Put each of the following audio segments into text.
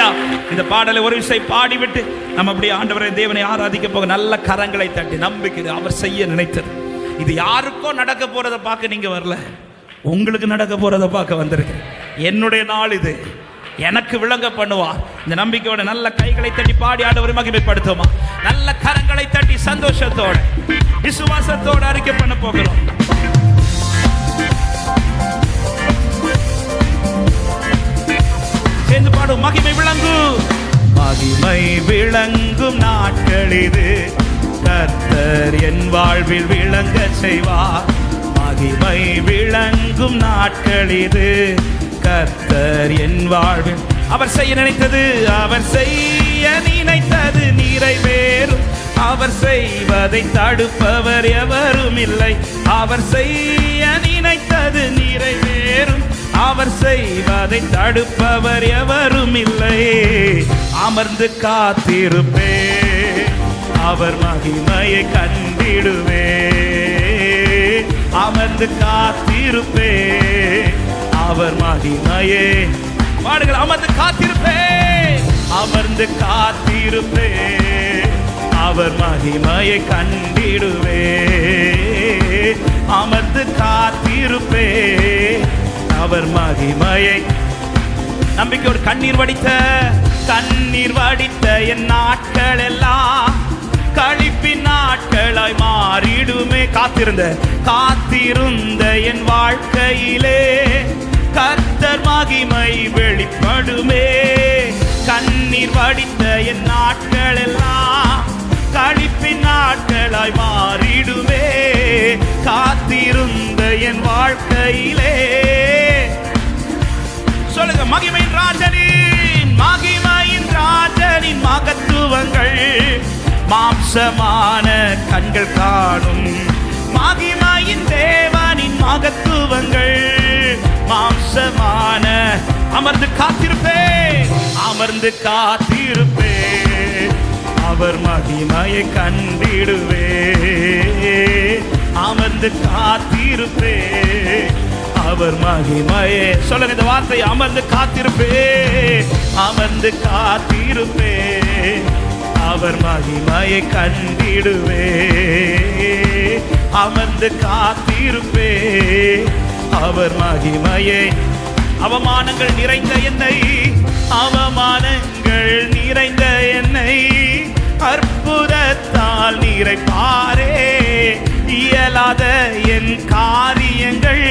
ஹalleluya. இந்த பாடலை ஒரு விசை பாடிவிட்டு நம்ம அப்படியே ஆண்டவரை தேவனை ஆராதிக்க போக நல்ல கரங்களை தட்டி நம்பிக்கை அவர் செய்ய நினைத்தது இது யாருக்கோ நடக்க போறதை பார்க்க நீங்க வரல, உங்களுக்கு நடக்க போறதை பார்க்க வந்திருக்கு. என்னுடைய நாள் இது, எனக்கு விளங்க பண்ணுவார். இந்த நம்பிக்கையோட நல்ல கைகளை தட்டி பாடி ஆண்டவரை மகிமைப்படுத்துமா, நல்ல கரங்களை தட்டி சந்தோஷத்தோட விசுவாசத்தோட அறிக்கை பண்ண போகிறோம். சேர்ந்து பாடும். மகிமை விளங்கும், மகிமை விளங்கும் நாட்கள் இது, கர்த்தர் என் வாழ்வில் விளங்க செய்வார். மகிமை விளங்கும் நாட்கள் இது, கர்த்தர் என் வாழ்வில் அவர் செய்ய நினைத்தது, அவர் செய்ய நினைத்தது நிறைவேறும். அவர் செய்வதை தடுப்பவர் எவரும் இல்லை. அவர் செய்ய நினைத்தது நிறைவேறும். அவர் செய்வதை தடுப்பவர் எவரும் இல்லை. அமர்ந்து காத்திருப்பே, அவர் மகிமையை கண்டிடுவே. அமர்ந்து காத்திருப்பே, அவர் மகிமையே பாடுகள். அமர்ந்து காத்திருப்பே, அமர்ந்து காத்திருப்பே, அவர் மகிமையை கண்டிடுவே. அமர்ந்து காத்திருப்பே, அவர் மகிமையை. நம்பிக்கையோடு கண்ணீர் வடித்த என் நாட்கள் எல்லாம் களிப்பின் நாட்களாய் மாறிடுமே. காத்திருந்த என் வாழ்க்கையிலே கர்த்தர் மகிமை வெளிப்படுமே. கண்ணீர் வடித்த என் நாட்கள் எல்லாம் களிப்பின் நாட்களாய் மாறிடுமே. காத்திருந்த என் வாழ்க்கையிலே சொல்லுங்க. மகிமையின் ராஜனின் மகத்துவங்கள் மாம்சமான கண்கள் காணும். மகிமையின் தேவனின் மகத்துவங்கள் மாம்சமான. அமர்ந்து காத்திருப்பே, அமர்ந்து காத்திருப்பே, அவர் மகிமையை கண்டிடுவே. அமர்ந்து காத்திருப்பே, அவர் மகிமையே. சொல்லுங்க இந்த வார்த்தை. அமர்ந்து காத்திருப்பே, அமர்ந்து காத்திருப்பே, அவர் மகிமையை கண்டிடுவே. அமர்ந்து காத்திருப்பே, அவர் மகிமையை. அவமானங்கள் நிறைந்த என்னை, அவமானங்கள் நிறைந்த என்னை அற்புதத்தால் நிறைப்பாரே. இயலாத என் காரியங்கள்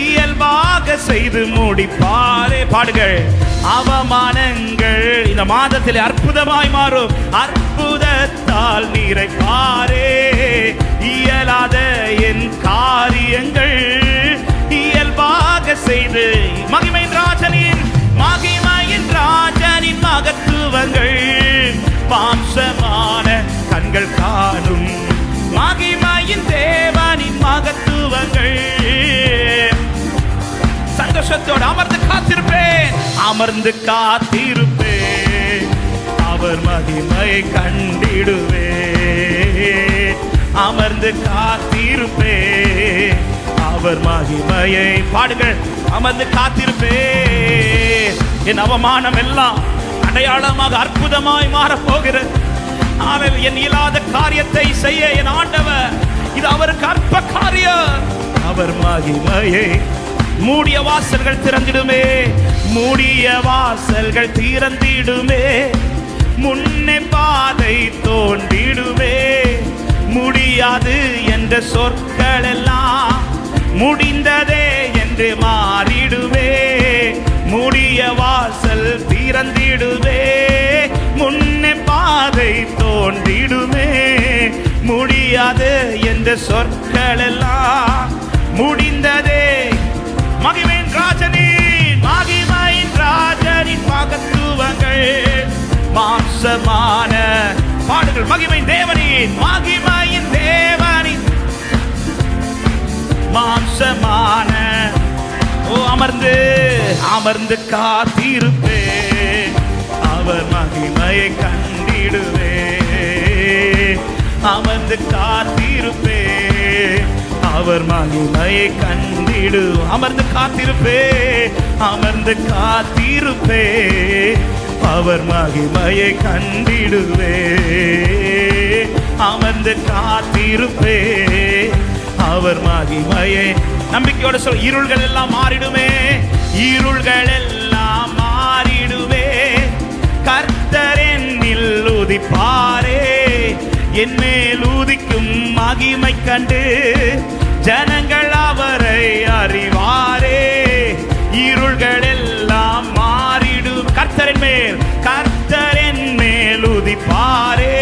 இயல்பாக செய்து முடிப்பாரே. பாடுகள். அவமானங்கள் இந்த மாதத்தில் அற்புதமாய் மாறும். அற்புதத்தால் நிறைப்பாரே. இயலாத என் காரியங்கள் இயல்பாக செய்து. மகிமையின் ராஜனின் மகத்துவங்கள் மாம்சமான கண்கள் காணும். மகிமையின் தேவனின் மகத்துவங்கள். சந்தோஷத்தோடு அமர்ந்து காத்திருப்பேன், அமர்ந்து காத்திருப்பேன், அவர் மகிமையை கண்டிடுவே. அமர்ந்து காத்திருப்பேன், அவர் மகிமையை. பாடுங்கள். அமர்ந்து காத்திருப்பேன். என் அவமானம் எல்லாம் அடையாளமாக அற்புதமாய் மாறப்போகிறது. என் இயலாத காரியத்தை செய்ய என் ஆண்டவர், இது அவருக்கு அற்ப காரியம். அவர் மகிமையை. மூடிய வாசல்கள் திறந்திடுமே, மூடிய வாசல்கள் திறந்திடுமே. முன்னே பாதை தோன்றிடுமே. முடியாது என்ற சொற்கள் எல்லாம் முடிந்ததே என்று மாறிடுவே. மூடிய வாசல் திறந்திடுவே, முன்னே பாதை தோன்றிடுமே. முடியாது என்ற சொற்கள் எல்லாம் முடிந்ததே. மகிமையின் ராஜனின் மகத்துவங்கள் மாம்சமான. பாடுகள். மகிமையின் தேவனின் மாம்சமான. ஓ அமர்ந்து காத்திருப்பே, அவர் மகிமையை கண்டிடுவே. அமர்ந்து காத்திருப்பே, அவர் மகிமையை கண்டிடு. அமர்ந்து காத்திருப்பே, அமர்ந்து காத்திருப்பே, அவர் மகிமையை கண்டிடுவே. அமர்ந்து காத்திருப்பே அவர் மகிமையை. நம்பிக்கையோட சொல், இருள்கள் எல்லாம் மாறிடுமே, இருள்கள் எல்லாம் மாறிடுவே. கர்த்தர் என்னில் உதிப்பாரே, என் மேல் உதிக்கும் மகிமை கண்டு ஜனங்கள் அவரை அறிவாரே. இருள்கள் எல்லாம் மாறிடும். கர்த்தரின் மேல், கர்த்தரின் மேல் உதிப்பாரே,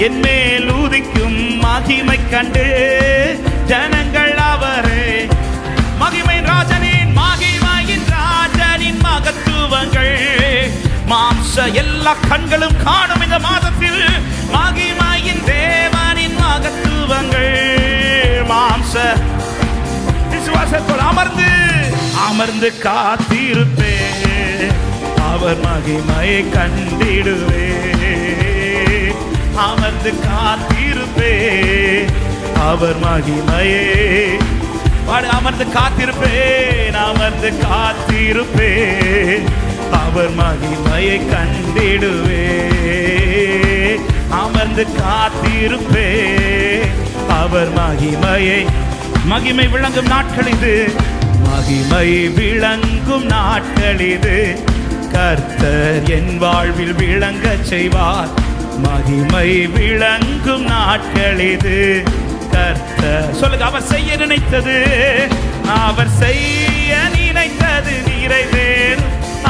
என் மேல் உதிக்கும் மகிமை கண்டு ஜனங்கள் அவரை. மகிமையின் ராஜனின் மகத்துவங்கள் மாம்ச எல்லா கண்களும் காணும் இந்த மாதத்தில். மகிமையின் தேவனின் மகத்துவங்கள் மாம்ச விசுவாசத்தோடு அமர்ந்து அமர்ந்து காத்திருப்பே அவர் மகிமையை கண்டிடுவே. அமர்ந்து காத்திருப்பே அவர் மகிமையே. அமர்ந்து காத்திருப்பேன், அமர்ந்து காத்திருப்பே அவர் மகிமையை கண்டிடுவே. அமர்ந்து காத்திருப்பே அவர் மகிமையை. மகிமை விளங்கும் நாட்கள் இது, மகிமை விளங்கும் நாட்கள் இது. கர்த்தர் என் வாழ்வில் விளங்க செய்வார். மகிமை விளங்கும் நாட்கள் இது. கர்த்தர் சொல்லுங்க, அவர் செய்ய நினைத்தது, அவர் செய்ய நினைத்தது நிறைவேறும்.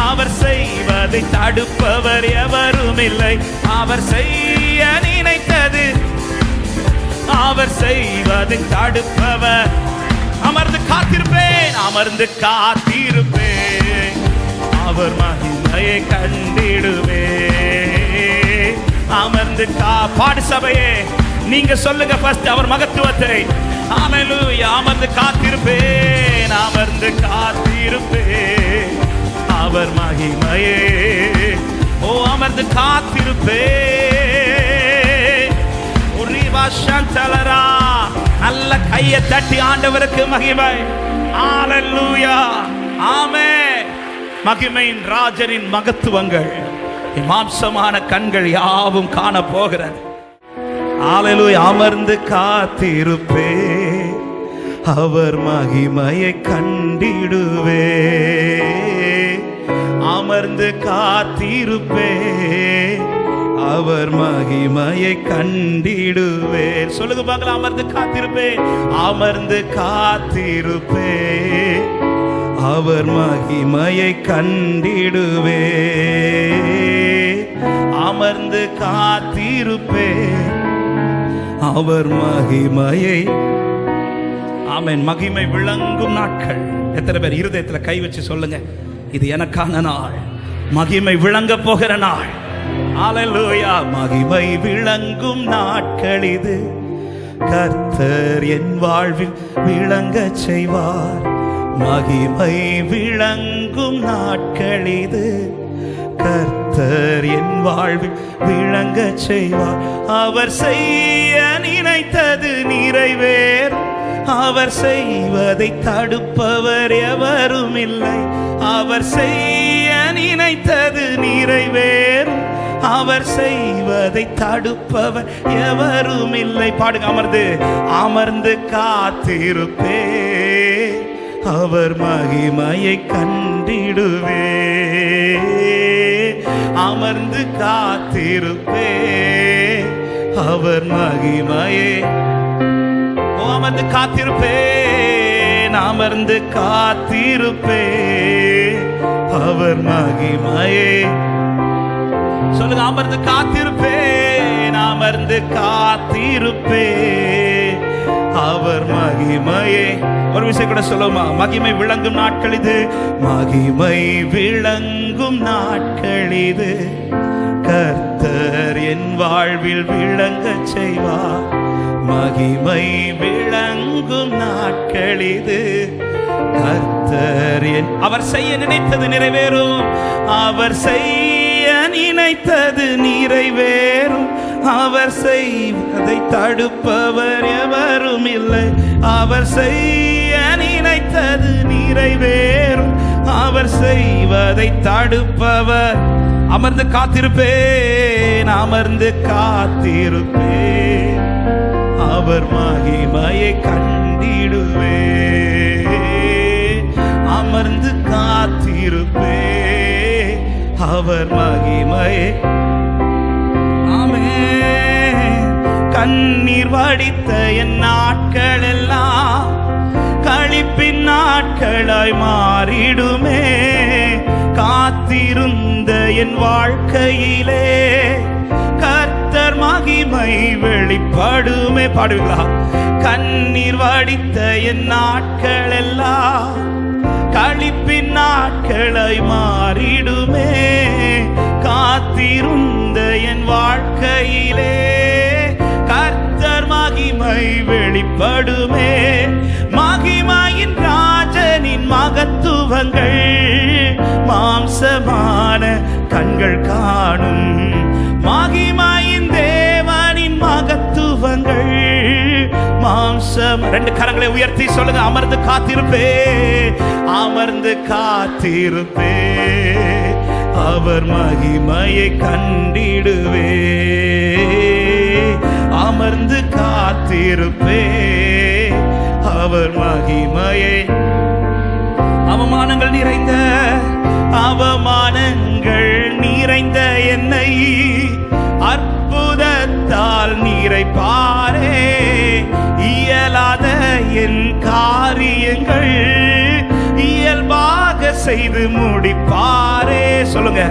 அவர் செய்வதை தடுப்பவர் எவரும் இல்லை. அவர் செய்ய நினைத்தது, அவர் செய்வதை தடுப்பவர். அமர்ந்து காத்திருப்பேன், அமர்ந்து காத்திருப்பேன் அவர் மகிமையை கண்டிடுவே. அமர்ந்து பாடு சபையே, நீங்க சொல்லுங்க ஃபர்ஸ்ட் அவர் மகத்துவத்தை. ஹல்லேலூயா. அமர்ந்து காத்திருப்பேன், அமர்ந்து காத்திருப்பேன் அவர் மகிமையே. ஓ அமர்ந்து காத்திருப்பேன். நல்ல கையை தட்டி ஆண்டவருக்கு மகிமை. ஹல்லேலூயா. ஆமென். மகிமையின் ராஜனின் மகத்துவங்கள் மாம்சமான கண்கள் யாவும் காண போகிறது. ஹல்லேலூயா. அமர்ந்து காத்திருப்பே அவர் மகிமையை கண்டிடுவே. அமர்ந்து காத்திருப்பே அவர் மகிமையை கண்டிடுவே. சொல்லுங்க பார்க்கலாம், அமர்ந்து காத்திருப்பே, அமர்ந்து காத்திருப்பே அவர் மகிமையை கண்டிடுவே. அமர்ந்து காத்திருப்பே அவர் மகிமையை. ஆமென். மகிமை விளங்கும் நாட்கள். எத்தனை பேர் இருதயத்தில் கை வச்சு சொல்லுங்க, இது எனக்கான நாள், மகிமை விளங்க போகிற நாள். ஹல்லேலூயா. மகிமை விளங்கும் நாட்கள் இது. கர்த்தர் என் வாழ்வில் விளங்க செய்வார். மகிமை விளங்கும் நாட்கள் இது. கர்த்தர் என் வாழ்வில் விளங்க செய்வார். அவர் செய்ய நினைத்தது நிறைவேறும். அவர் செய்வதை தடுப்பவர் எவரும் இல்லை. அவர் செய்ய நினைத்தது நிறைவேறும். அவர் செய்வதை தடுப்பவர் எவரும் இல்லை. பாடுங்க, அமர்ந்து அமர்ந்து காத்திருப்பே அவர் மகிமையை கண்டிடுவே. அமர்ந்து காத்திருப்பே அவர் மகிமையை. ஓ அமர்ந்து காத்திருப்பேன், அமர்ந்து காத்திருப்பே அவர் மகிமையை. சொல்லுங்க, அமர்ந்து காத்திருப்பேன், அமர்ந்து காத்திருப்பே அவர் மகிமையை. ஒரு விஷயம் கூட சொல்லுமா, மகிமை விளங்கும் நாட்கள் இது. மகிமை விளங்கும் நாட்கள் இது. கர்த்தர் என் வாழ்வில் விளங்க செய்வார். மகிமை விளங்கும் நாட்கள் இது. கர்த்தர் என். அவர் செய்ய நினைத்தது நிறைவேறும். அவர் செய்ய நினைத்தது நிறைவேறும். அவர் செய்வதை தடுப்பவர் எவரும் இல்லை. அவர் செய்ய நினைத்தது நிறைவேறும். அவர் செய்வதை செய்வதை தடுப்பவர். அமர்ந்து காத்திருப்பேன், அமர்ந்து காத்திருப்பேன், அவர் மகிமையை கண்டிடுவேன். அமர்ந்து காத்திருப்பேன், அவர் மகிமையை. ஆமென். கண்ணீர் வடித்த என் நாட்கள் எல்லாம் களிப்பின் நாட்களாய் மாறிடுமே. காத்திருந்த என் வாழ்க்கையிலே கர்த்தர் மகிமை வெளிப்படுமே. பாடுவீங்களா? கண்ணீர் வடித்த என் நாட்கள் எல்லாம் களிப்பின் நாட்களாய் மாறிடுமே. காத்திருந்த என் வாழ்க்கையிலே கர்த்தர் மகிமை வெளிப்படுமே. மகிமையின் ராஜனின் மகத்துவங்கள் மாம்சமான கண்கள் காணும். மகிமையின் தேவனின் மகத்துவங்கள் மாம்சம். ரெண்டு கரங்களை உயர்த்தி சொல்லுங்க. அமர்ந்து காத்திருப்பே, அமர்ந்து காத்திருப்பே, அவர் மகிமையை கண்டிடுவே. அமர்ந்து காத்திருப்பே, அவர் மகிமையை. அவமானங்கள் நிறைந்த, அவமானங்கள் நிறைந்த என்னை அற்புதத்தால் நிறைப்பாரே. இயலாத என் காரியங்கள் இயல்பாக செய்து முடிப்பாரே. சொல்லுங்க.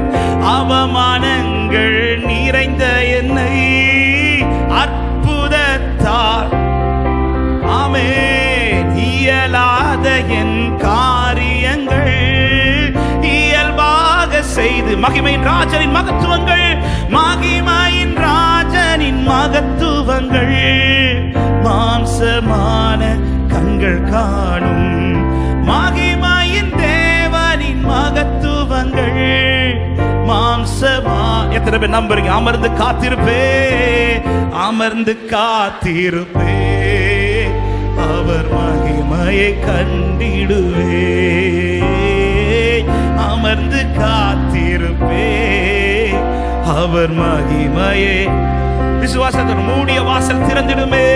அவமானங்கள் நிறைந்த என்னை அற்புதத்தால், ஆமென், இயலாத என் காரியங்கள் இயல்பாக செய்து. மகிமையின் ராஜனின் மகத்துவங்கள், மகிமையின் ராஜனின் மகத்துவங்கள் மாம்சமான கண்கள் காணும். மகிமையின் தேவனின் மகத்துவங்கள் மாம்சமா. எத்தனை பேர் நம்புறீங்க? அமர்ந்து காத்திருப்பே, அமர்ந்து காத்திருப்பே, அவர் மகிமையை கண்டிடுவே. அமர்ந்து காத்திருப்பே, அவர் மகிமையை. விசுவாசத்துடன் மூடிய வாசல் திறந்திடுமே,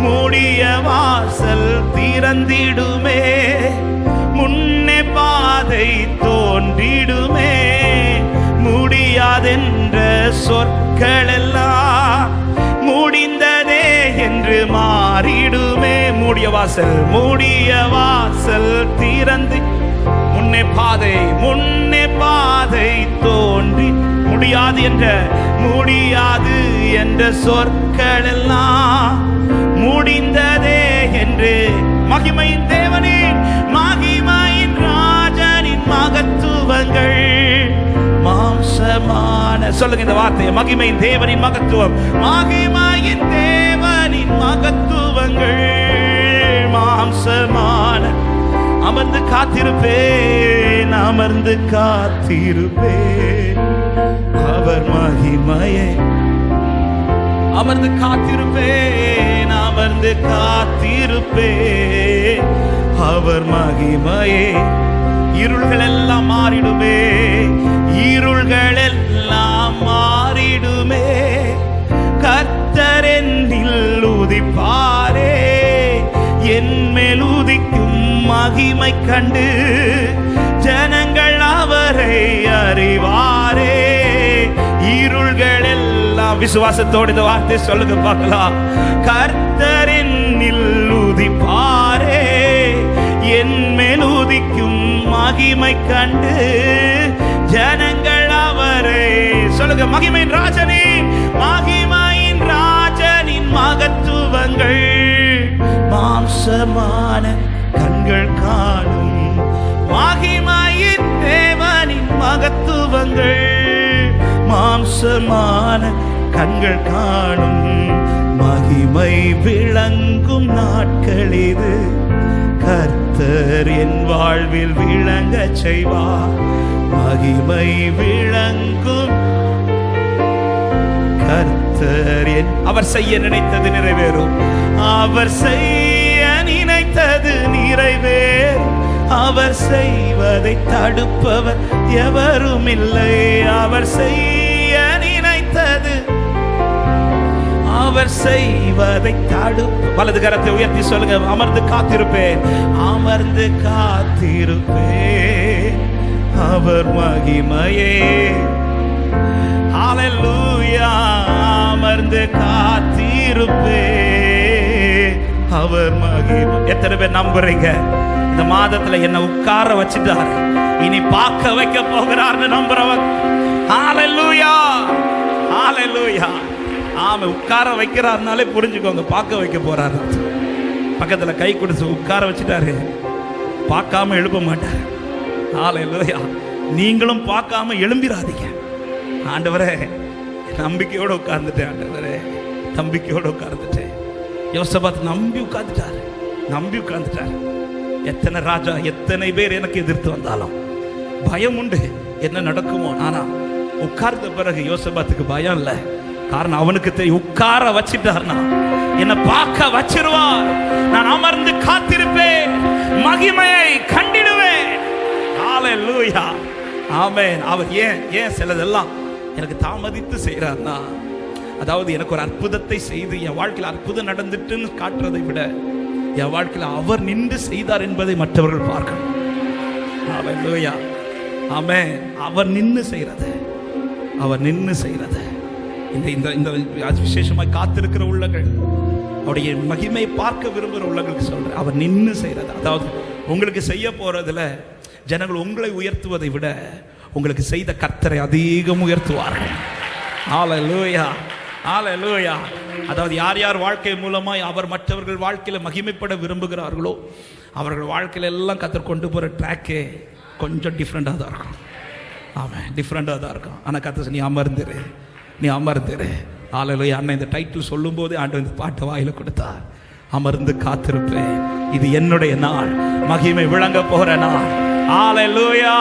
மூடிய வாசல் திறந்திடுமே. முன்னே பாதை தோன்றிடுமே. முடியாதென்ற சொற்கள் எல்லாம் முடிந்ததே என்று மாறிடுமே. மூடிய வாசல், மூடிய வாசல் திறந்து முன்னே பாதை, முன்னே பாதை தோன்றி. முடியாது என்ற, முடியாது என்ற சொற்கள் எல்லாம் முடிந்ததே என்று. மகிமையின் தேவனின், மகிமையின் ராஜனின் மகத்துவங்கள் மாம்சமான. சொல்லுங்க இந்த வார்த்தையை. மகிமையின் தேவனின் மகத்துவம், மகிமையின் தேவனின் மகத்துவங்கள் மாம்சமான. அமர்ந்து காத்திருப்பேன், அமர்ந்து காத்திருப்பேன், அவர் மகிமையை. அமர்ந்து காத்திருப்பேன், அமர்ந்து காத்திருப்பேன், அவர் மகிமையை. இருள்கள் எல்லாம் மாறிடுமே, இருள்கள் எல்லாம் மாறிடுமே. கர்த்தர் என்னில் உதிப்பாரே. என் மேல் உதிக்கும் மகிமை கண்டு ஜனங்கள் அவரை அறிவாரே. இருள்கள் எல்லாம். விசுவாசத்தோடு இந்த வார்த்தை சொல்லுங்க பார்க்கலாம். கர்த்தர் என்னில் உதிப்பாரே. என் மேல் உதிக்கும் மகிமை கண்டு ஜனங்கள் அவரை. சொல்லுங்க. மகிமையின் ராஜனின், மகிமையின் ராஜனின் மகத்துவங்கள் மாம்சமான கண்கள் காணும். மகிமையின் தேவனின் மகத்துவங்கள் மாம்சமான கண்கள் காணும். மகிமை விளங்கும் நாட்கள் இது. கர்த்தர் என் வாழ்வில் விளங்க செய்வார். மகிமை விளங்கும் கர்த்தர் என். அவர் செய்ய நினைத்தது நிறைவேறும். அவர் செய்ய நினைத்தது நிறைவேறும். அவர் செய்வதை தடுப்பவர் எவரும் இல்லை. அவர் செய்ய நினைத்தது அவர் செய்வதை தடுப்பு. வலது கரத்தை உயர்த்தி சொல்லுங்க, அமர்ந்து காத்திருப்பேன், அமர்ந்து காத்திருப்பேன் அவர் மகிமையே. ஹல்லேலூயா. அமர்ந்து காத்திருப்பேன் அவர் மகிமை. எத்தனை பேர் நம்புறீங்க இந்த மாதத்துல என்ன உட்கார வச்சுட்டார், இனி பார்க்க வைக்க போகிறார்னு நம்புறவன்? ஹல்லேலூயா, ஹல்லேலூயா. ஆமா, உட்கார வைக்கிறாருனாலே புரிஞ்சுக்கோங்க, பார்க்க வைக்க போறாரு. பக்கத்துல கை கொடுத்து உட்கார வச்சுட்டாரு, பார்க்காம எழுப்ப மாட்டார். ஹல்லேலூயா. நீங்களும் பார்க்காம எழும்பிராதீங்க. ஆண்டவரே, நம்பிக்கையோட உட்கார்ந்துட்டேன், ஆண்டவரே நம்பிக்கையோட உட்கார்ந்துட்டேன். யோசபாத் நம்பி உட்கார்ந்துட்டாரு, நம்பி உட்கார்ந்துட்டாரு. எத்தனை ராஜா, எத்தனை பேர் எனக்கு எதிர்த்து வந்தாலும் பயம் உண்டு, என்ன நடக்குமோ. ஆனா உட்கார்ந்த பிறகு யோசபாத்துக்கு பயம் இல்லை. காரணம் அவனுக்கு தெரியும், உட்கார வச்சிட்டார்னா என்ன பார்க்க வச்சிருவார். நான் அமர்ந்து காத்திருப்பேன், மகிமையை கண்டிடுவேன். ஹல்லேலூயா, ஆமென். அவர் ஏன் சிலதெல்லாம் எனக்கு தாமதித்து செய்யறார்னா, அதாவது எனக்கு ஒரு அற்புதத்தை செய்து என் வாழ்க்கையில் அற்புதம் நடந்துட்டுன்னு காட்டுறதை விட என் வாழ்க்கையில் அவர் நின்று செய்தார் என்பதை மற்றவர்கள் பார்க்கணும். ஹல்லேலூயா, ஆமென். அவர் நின்று செய்யறது, அவர் நின்று செய்யறது. இந்த இந்த விசேஷமாய் காத்திருக்கிற உள்ளங்கள், அவருடைய மகிமை பார்க்க விரும்புகிற உள்ளங்களுக்கு சொல்றேன், அவர் நின்று செய்யறது. அதாவது உங்களுக்கு செய்ய போறதுல ஜனங்கள் உங்களை உயர்த்துவதை விட உங்களுக்கு செய்த கர்த்தரை அதிகம் உயர்த்துவார்கள். ஹல்லேலூயா, ஹல்லேலூயா. அதாவது யார் யார் வாழ்க்கை மூலமாய் அவர் மற்றவர்கள் வாழ்க்கையில மகிமைப்பட விரும்புகிறார்களோ அவர்கள் வாழ்க்கையில எல்லாம் கர்த்தர் கொண்டு போற ட்ராக்கே கொஞ்சம் டிஃப்ரெண்டாக தான் இருக்கும். ஆமாம், டிஃப்ரெண்டாக தான் இருக்கும். ஆனால் கர்த்தர் நீ அமர்ந்துரு, நீ அமர்ந்துரு. ஹல்லேலூயா. அண்ணன் இந்த டைட்டில் சொல்லும் போது ஆண்டவர் இந்த பாட்டை வாயில கொடுத்தார், அமர்ந்து காத்திருப்பேன், இது என்னுடைய நாள், மகிமை விளங்க போற நாள். ஹல்லேலூயா.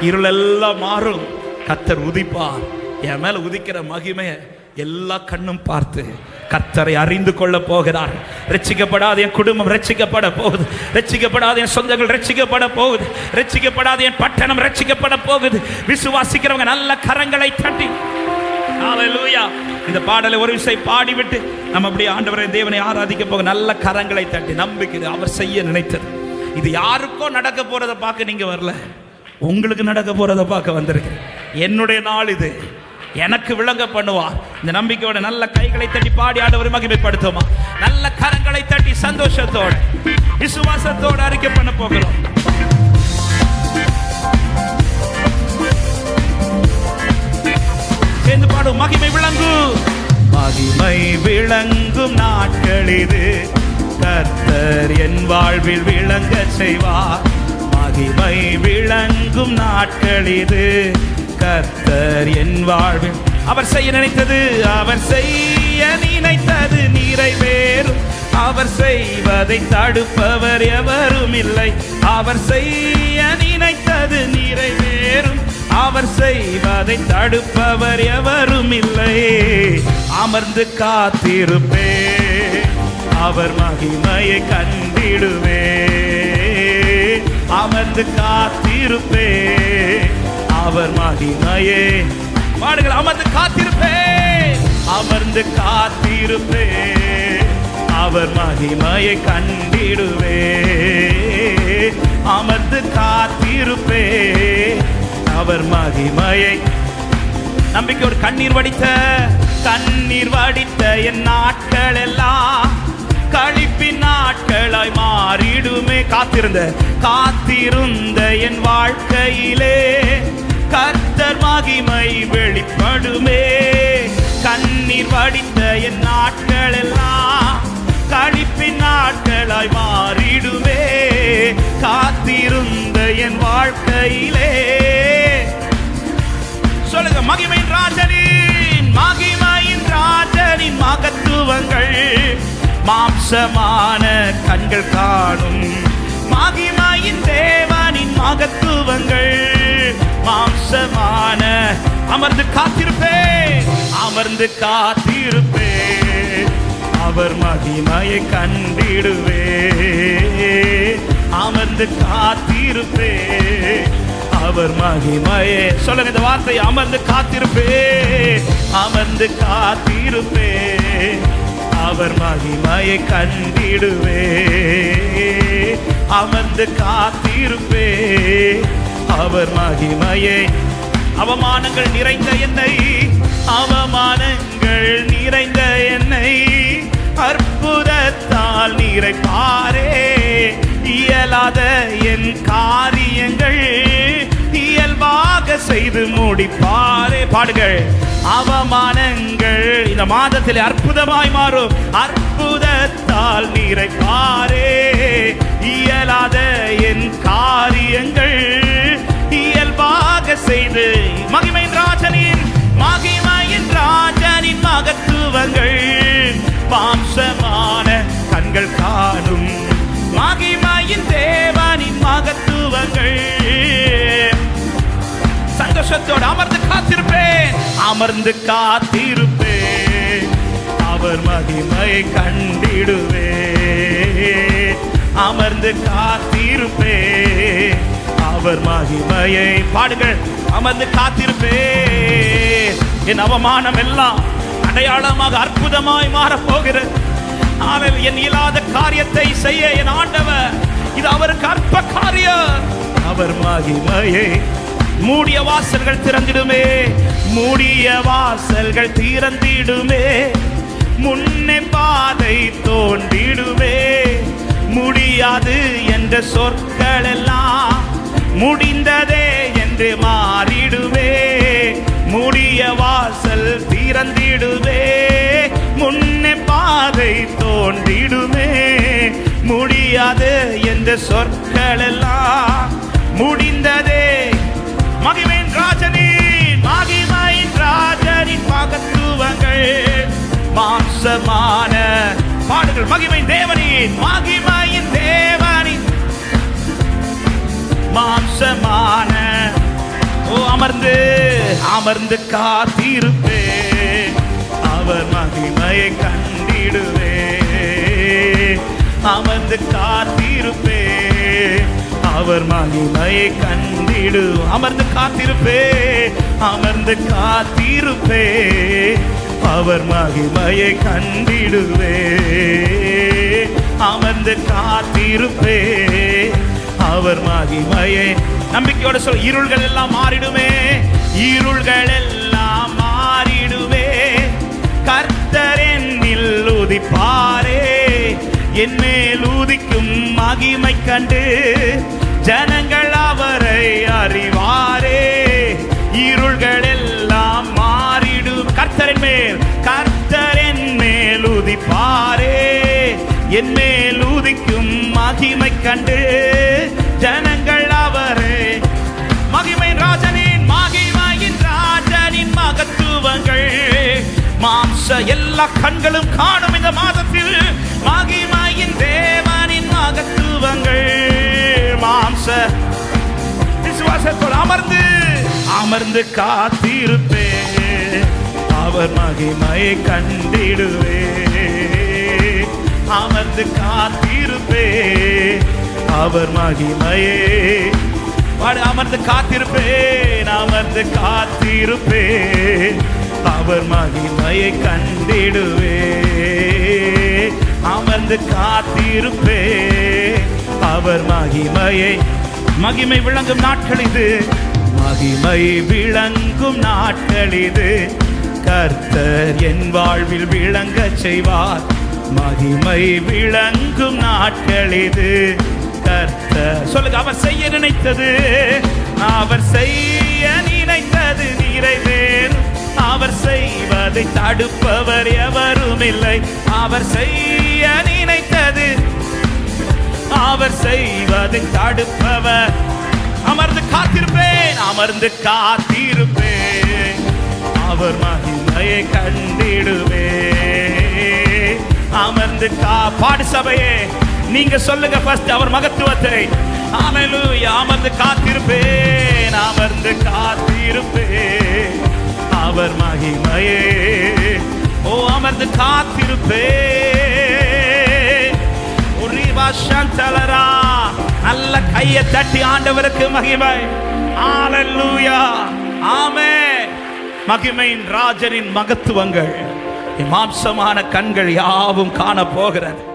இருள் எல்லாம் மாறும், கர்த்தர் உதிப்பார். என் மேல உதிக்கிற மகிமையை எல்லா கண்ணும் பார்த்து கர்த்தரை அறிந்து கொள்ள போகிறார். ரட்சிக்கப்படாத என் குடும்பம் ரட்சிக்கப்பட போகுது, ரட்சிக்கப்படாத என் சொந்தங்கள் ரட்சிக்கப்பட போகுது, ரட்சிக்கப்படாத என் பட்டணம் ரட்சிக்கப்பட போகுது. விசுவாசிக்கிறவங்க நல்ல கரங்களை தட்டி ஹல்லேலூயா. இந்த பாடலை ஒரு விஷயம் பாடிவிட்டு நம்ம அப்படியே ஆண்டவரை தேவனை ஆராதிக்க போக நல்ல கரங்களை தட்டி நம்பிக்கை அவர் செய்ய நினைத்தது. இது யாருக்கோ நடக்க போறதை பார்க்க நீங்க வரல, உங்களுக்கு நடக்க போறதை பார்க்க வந்திருக்கு. என்னுடைய நாள் இது, எனக்கு விளங்க பண்ணுவார். இந்த நம்பிக்கையோட நல்ல கைகளை தட்டி பாடி ஆண்டவரை மகிமைப்படுத்துமா, நல்ல கரங்களை தட்டி சந்தோஷத்தோட விசுவாசத்தோட அறிக்கை பண்ண போகிறோம். சேர்ந்து பாடும், மகிமை விளங்கும், மகிமை விளங்கும் நாட்கள் இது, கர்த்தர் என் வாழ்வில் விளங்க செய்வார். மகிமை விளங்கும் நாட்கள் இது, கர்த்தர் என் வாழ்வில் அவர் செய்ய நினைத்தது, அவர் செய்ய நினைத்தது நிறைவேறும். அவர் செய்வதை தடுப்பவர் எவரும் இல்லை. அவர் செய்ய நினைத்தது நிறைவேறும், அவர் செய்வதை தடுப்பவர் எவரும் இல்லை. அமர்ந்து காத்திருப்பே, அவர் மகிமையை கண்டிடுவே. அமர்ந்து காத்திருப்பே, அவர் மகிமையே. பாடுகள், அமர்ந்து காத்திருப்பே, அமர்ந்து காத்திருப்பே, அவர் மகிமையை கண்டிடுவே. அமர்ந்து காத்திருப்பே, அவர் மகிமையை. நம்பிக்கையோடு கண்ணீர் வடித்த என் நாட்கள் எல்லாம் களிப்பின் நாட்களாய் மாறிடுமே. காத்திருந்த என் வாழ்க்கையிலே கர்த்தர் மகிமை வெளிப்படுமே. கண்ணீர் வடித்த என் நாட்கள் எல்லாம் களிப்பின் நாட்களாய் மாறிடுமே. காத்திருந்த என் வாழ்க்கையிலே சொல்லுங்க, மகிமையின் ராஜனின் மகத்துவங்கள் மாம்சமான கண்கள் காணும். மகிமையின் தேவனின் மகத்துவங்கள் மாம்சமான. அமர்ந்து காத்திருப்பே, அமர்ந்து காத்திருப்பே, அவர் மகிமையை கண்டிடுவே. அமர்ந்து காத்திருப்பே அவர் மகிமையே. சொல்லுங்க இந்த வார்த்தை, அமர்ந்து காத்திருப்பே, அமர்ந்து காத்திருப்பே அவர் மகிமையை கண்டிடுவே. அமர்ந்து காத்திருப்பே அவர் மகிமையை. அவமானங்கள் நிறைந்த என்னை, அவமானங்கள் நிறைந்த என்னை அற்புதத்தால் நிறைப்பாரே. இயலாத என் காரியங்கள் இயல்பாக செய்து முடிப்பாரே. பாடுகள். அவமானங்கள் இந்த மாதத்தில் அற்புதமாய் மாறும், அற்புதத்தால் நிறைப்பாரே. இயலாத என் காரியங்கள் இயல்பாக செய்து மகிமையின் ராஜனின் மகத்துவங்கள் மாம்சமான கண்கள் காணும். மகிமையின் தேவனின் மகத்துவங்கள். சந்தோஷத்தோடு அமர்ந்து காத்திருப்பேன், அமர்ந்து காத்திருப்பேன் அவர் மகிமையை கண்டிடுவே. அமர்ந்து காத்திருப்பேன் அவர் மகிமையை. பாடுங்கள். அமர்ந்து காத்திருப்பேன். என் அவமானம் எல்லாம் அடையாளமாக அற்புதமாய் மாறப்போகிறது. என் இயலாத காரியத்தை செய்ய என் ஆண்டவர், இது அவருக்கு அற்ப காரியம். அவர் மகிமையை. மூடிய வாசல்கள் திறந்திடுமே, மூடிய வாசல்கள் திறந்திடுமே. முன்னே பாதை தோன்றிடுமே. முடியாது என்ற சொற்கள் எல்லாம் முடிந்ததே என்று மாறிடுவே. மூடிய வாசல் திறந்திடுவே, முன்னே பாதை தோன்றிடுமே. முடியாது என்ற சொற்கள் எல்லாம் முடிந்ததே. மகிமையின் ராஜனின் மகத்துவங்கள் மாம்சமான. பாடுகள். மகிமையின் தேவனின் மாம்சமான. ஓ அமர்ந்து அமர்ந்து காத்திருப்பே அவர் மகிமையை கண்டிடுவே. அமர்ந்து காத்திருப்பே அவர் மகிமையை கண்டிடு. அமர்ந்து காத்திருப்பே, அமர்ந்து காத்திருப்பே அவர் மகிமையை கண்டிடுவே. அமர்ந்து காத்திருப்பே அவர் மகிமையை. நம்பிக்கையோட சொல். இருள்கள் எல்லாம் மாறிடுமே, இருள்கள் எல்லாம் மாறிடுவே. கர்த்தர் என்னில் உதிப்பாரே. என் மேல் உதிக்கும் மகிமை கண்டு ஜனங்கள் அவரை அறிவாரே. இருள்கள் எல்லாம் மாறிடும். கர்த்தரின் மேல் உதிப்பாரே. என் மேல் உதிக்கும் மகிமை கண்டு ஜனங்கள் அவரை. மகிமையின் ராஜனின் மகத்துவங்கள் மாம்ச எல்லா கண்களும் காணும் இந்த மாதத்தில். மகிமையின் தேவனின் மகத்துவங்கள் மாம்ச விசுவாசத்தோடு அமர்ந்து காத்திருப்பே அவர் மகிமையை கண்டிடுவே. அமர்ந்து காத்திருப்பே அவர் மகிமையே. அமர்ந்து காத்திருப்பேன், அமர்ந்து காத்திருப்பேன் அவர் மகிமையை கண்டிடுவே. அமர்ந்து காத்திருப்பே அவர் மகிமையை. மகிமை விளங்கும் நாட்கள் இது, மகிமை விளங்கும் நாட்கள் இது. கர்த்தர் என் வாழ்வில் விளங்க செய்வார். மகிமை விளங்கும் நாட்கள் இது. கர்த்தர் சொல்லுங்க. அவர் செய்ய நினைத்தது, அவர் செய்ய நினைத்தது நிறைவேறும். அவர் செய்வதை தடுப்பவர் எவரும் இல்லை. அவர் செய்ய நினைத்தது, அவர் செய்வதை தடுப்பவர். அமர்ந்து காத்திருப்பேன், அமர்ந்து காத்திருப்பேன் அவர் மகிமையை கண்டிடுவே. அமர்ந்து பாடு சபையே, நீங்க சொல்லுங்க ஃபர்ஸ்ட் அவர் மகத்துவத்தை. ஹல்லேலூயா. அமர்ந்து காத்திருப்பேன், அமர்ந்து காத்திருப்பேன் அவர் மகிமையே. ஓ அமர்ந்து காத்திருப்பேன். நல்ல கையை தட்டி ஆண்டவருக்கு மகிமை. ஹalleluya, ஆமென். மகிமையின் ராஜனின் மகத்துவங்கள் மாம்சமான கண்கள் யாவும் காண போகிறது.